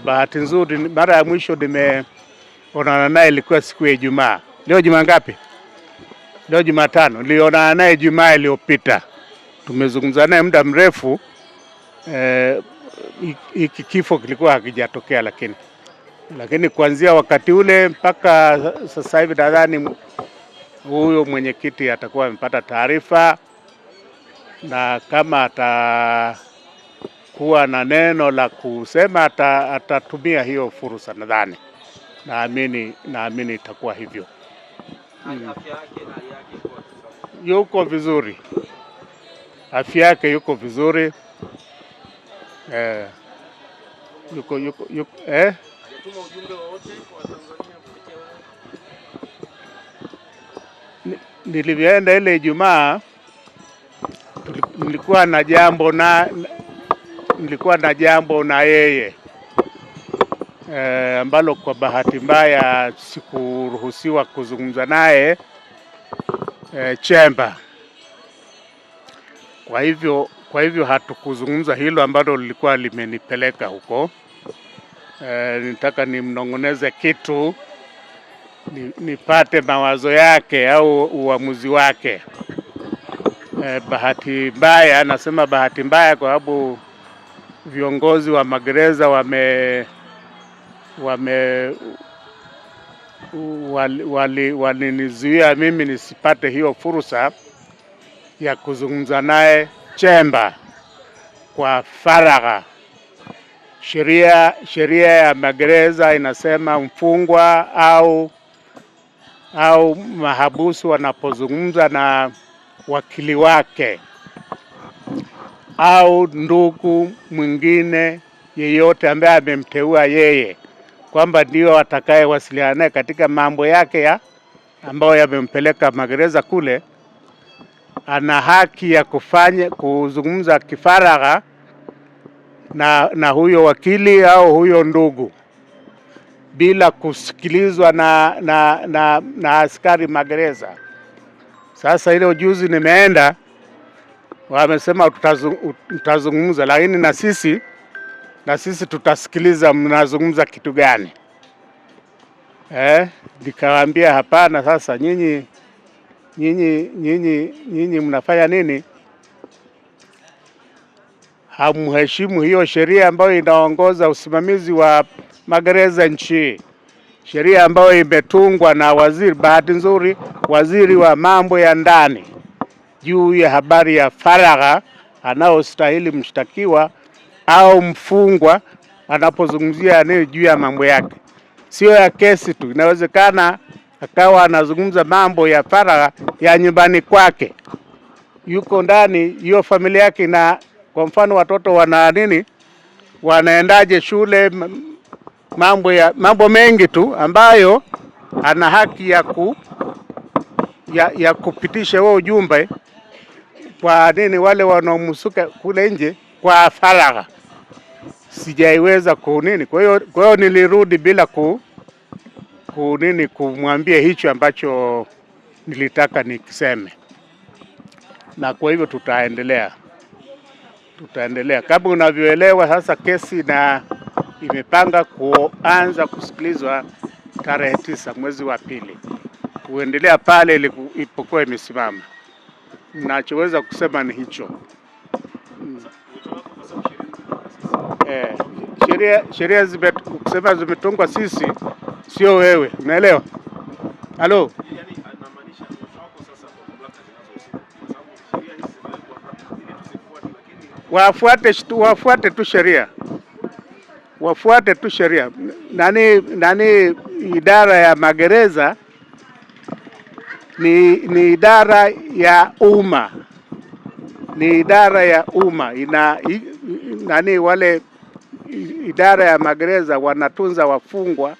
Bahati nzuri mara ya mwisho nimeonana naye ilikuwa siku ya Ijumaa. Leo Jumaa ngapi? Leo Jumatano. Nilionana naye Ijumaa iliyopita. Tumezungumza naye muda mrefu. Hiki kifo kilikuwa hakijatokea, lakini kuanzia wakati ule mpaka sasa hivi nadhani huyo mwenyekiti atakuwa amepata taarifa, na kama atakuwa na neno la kusema atatumia hiyo fursa. Naamini itakuwa hivyo. Yuko vizuri, afya yake yuko vizuri. Yuko nilivyoenda ile Ijumaa nilikuwa na jambo na yeye ambalo kwa bahati mbaya sikuruhusiwa kuzungumza naye chemba. Kwa hivyo hatukuzungumza hilo ambalo lilikuwa limenipeleka huko. Nitaka nimnongoneze kitu, nipate mawazo yake au uamuzi wake. Bahati mbaya, nasema bahati mbaya kwa sababu viongozi wa magereza walinizuia mimi nisipate hiyo fursa ya kuzungumza naye chemba kwa faragha. Sheria ya magereza inasema mfungwa au mahabusu wanapozungumza na wakili wake au ndugu mwingine yeyote ambaye amemteua yeye kwamba ndio atakayewasiliana naye katika mambo yake ambayo yamempeleka magereza kule, ana haki ya kuzungumza kifaragha na huyo wakili au huyo ndugu bila kusikilizwa na askari magereza. Sasa ile ujuzi nimeenda, wamesema tutazungumza, lakini na sisi tutasikiliza mnazungumza kitu gani. Nikawaambia hapana, sasa nyinyi mnafanya nini? Hamheshimu hiyo sheria ambayo inaongoza usimamizi wa magereza nchi, sheria ambayo imetungwa na waziri, bahati nzuri waziri wa mambo ya ndani, juu ya habari ya faragha anaostahili mshtakiwa au mfungwa anapozungumzia juu ya mambo yake, sio ya kesi tu. Inawezekana akawa anazungumza mambo ya faragha ya nyumbani kwake, yuko ndani hiyo familia yake, na kwa mfano watoto wanaendaje shule, mambo mengi tu ambayo ana haki ya kupitisha huo ujumbe kwa wale wanaomsuka kule nje kwa faragha. Sijaiweza kwa hiyo nilirudi bila kumwambia hicho ambacho nilitaka nikiseme, na kwa hivyo tutaendelea kama unavyoelewa. Sasa kesi imepanga kuanza kusikilizwa tarehe 9 mwezi wa pili, kuendelea pale ilipokuwa imesimama. Ninachoweza kusema ni hicho. Sheria kusema zimetungwa sisi, sio wewe, unaelewa? Halo, wafuate tu sheria. Nani idara ya magereza ni idara ya umma, wale idara ya magereza wanatunza wafungwa,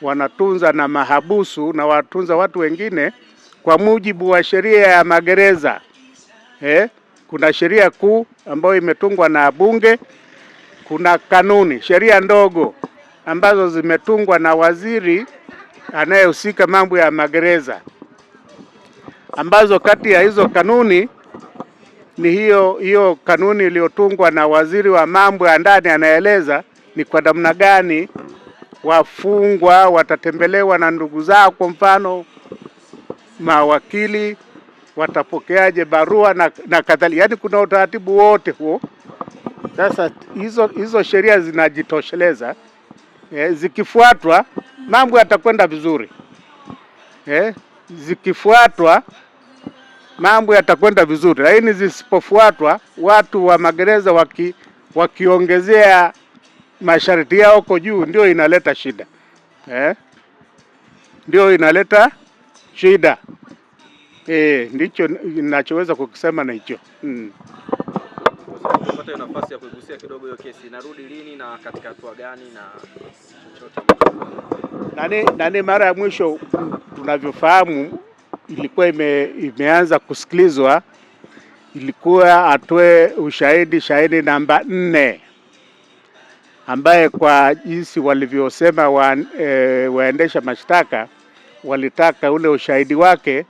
wanatunza na mahabusu, na watunza watu wengine kwa mujibu wa sheria ya magereza. Kuna sheria kuu ambayo imetungwa na bunge, kuna sheria ndogo ambazo zimetungwa na waziri anayehusika mambo ya magereza, ambazo kati ya hizo kanuni ni hiyo kanuni iliyotungwa na waziri wa mambo ya ndani, anaeleza ni kwa namna gani wafungwa watatembelewa na ndugu zao, kwa mfano mawakili watapokeaje barua na kadhalika. Yaani kuna utaratibu wote huo. Sasa hizo sheria zinajitosheleza. Zikifuatwa mambo yatakwenda vizuri. Zikifuatwa mambo yatakwenda vizuri, lakini zisipofuatwa, watu wa magereza wakiongezea masharti yao huko juu, ndio inaleta shida. Ndio inaleta shida. Ndicho ninachoweza kukisema na hicho. Tupate nafasi ya kuigusia kidogo hiyo kesi. Inarudi lini na katika hatua gani na chochote? Nani mara ya mwisho tunavyofahamu ilikuwa imeanza kusikilizwa, ilikuwa atoe shahidi namba 4, ambaye kwa jinsi walivyosema waendesha mashtaka walitaka ule ushahidi wake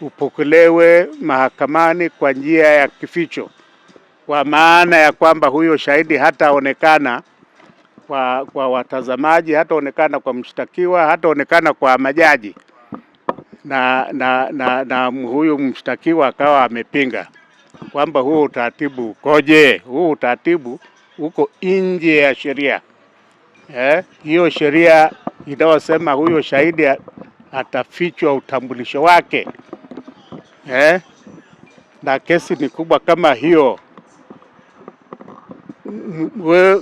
upokelewe mahakamani kwa njia ya kificho, kwa maana ya kwamba huyo shahidi hataonekana kwa watazamaji, hataonekana kwa mshtakiwa, hataonekana kwa majaji. Na huyu mshtakiwa akawa amepinga kwamba huo utaratibu ukoje? Huo utaratibu uko nje ya sheria. Hiyo sheria inayosema huyo shahidi atafichwa utambulisho wake. Na kesi ni kubwa kama hiyo,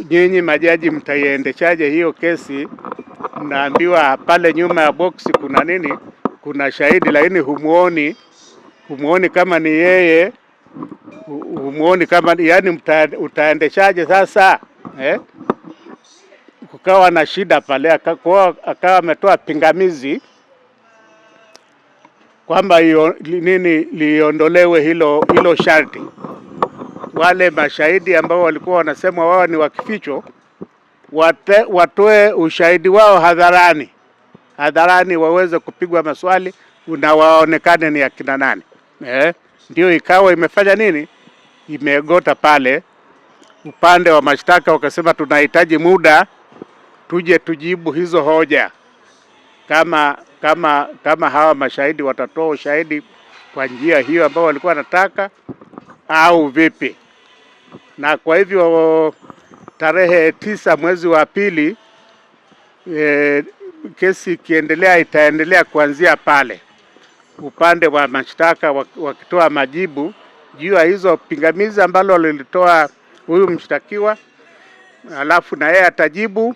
nyinyi majaji mtaiendeshaje hiyo kesi? Mnaambiwa pale nyuma ya boksi kuna nini? Kuna shahidi, lakini humuoni kama ni yeye, humuoni kama, yani utaendeshaje sasa? Kukawa na shida pale, akawa ametoa pingamizi kwamba liondolewe hilo sharti. Wale mashahidi ambao walikuwa wanasema wao ni wakificho watoe ushahidi wao hadharani waweze kupigwa maswali na waonekane ni akina nani. Ndio ikawa imefanya nini, imegota pale. Upande wa mashtaka wakasema tunahitaji muda tuje tujibu hizo hoja, kama hawa mashahidi watatoa ushahidi kwa njia hiyo ambao walikuwa wanataka au vipi. Na kwa hivyo tarehe 9 mwezi wa pili, kesi ikiendelea itaendelea kuanzia pale, upande wa mashtaka wakitoa majibu juu ya hizo pingamizi ambalo lilitoa huyu mshtakiwa, alafu na yeye atajibu,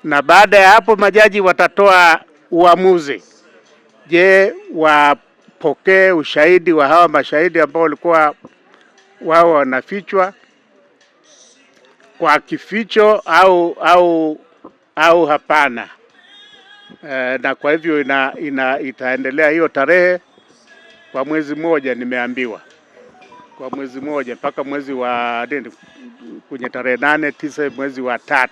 na baada ya hapo majaji watatoa uamuzi. Je, wapokee ushahidi wa hawa mashahidi ambao walikuwa wao wanafichwa kwa kificho au hapana? Na kwa hivyo itaendelea hiyo tarehe kwa mwezi mmoja, nimeambiwa kwa mwezi mmoja mpaka mwezi wa kwenye tarehe 8, 9 mwezi wa 3.